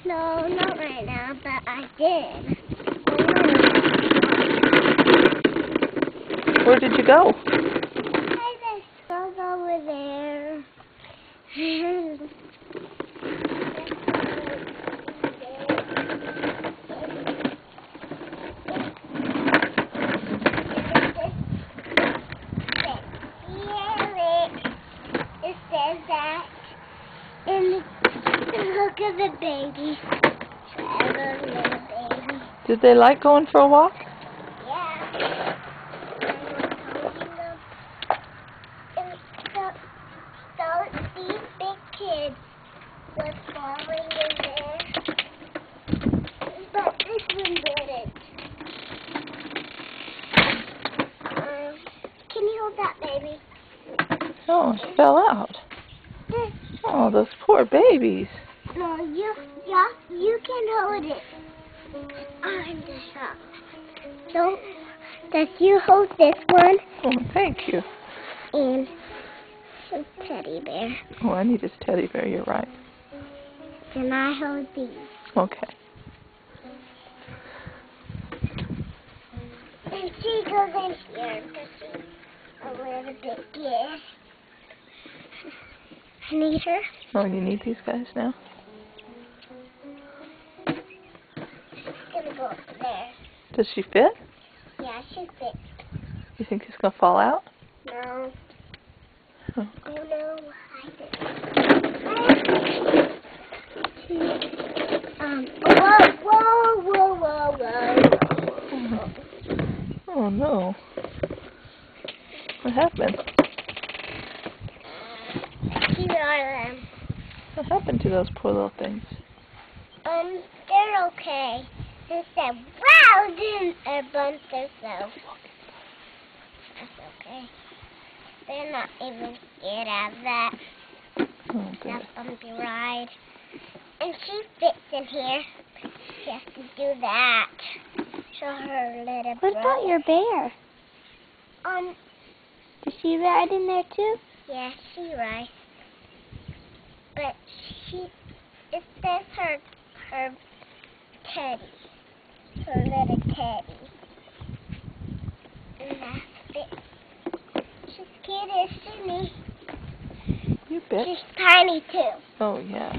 No, not right now, but I did. Where did you go? I just go over there. It says that, and look at the baby. Trevor, little baby. Did they like going for a walk? Yeah. So these big kids were falling in there, but this one didn't. Can you hold that baby? Oh, it fell out. Oh, those poor babies. No, you can hold it. I'm the shop. Don't. Does you hold this one? Oh, thank you. And his teddy bear. Oh, I need his teddy bear, you're right. And I hold these. Okay. And she goes in here because she's a little bit scared. I need her. Oh, you need these guys now? She's gonna go up there. Does she fit? Yeah, she fits. You think she's going to fall out? No. Oh. Oh no, I didn't. Whoa. Oh, no. What happened? Here are them. What happened to those poor little things? They're okay. They said, wow, didn't a bunch themselves. That's okay. They're not even scared of that. Oh, good. That bumpy ride. And she fits in here. She has to do that. Show her little What about your bear? Does she ride in there too? Yeah, she rides. But it says her teddy. Her little teddy. And that's it. She's cute, isn't she? You bet. She's tiny too. Oh, yeah.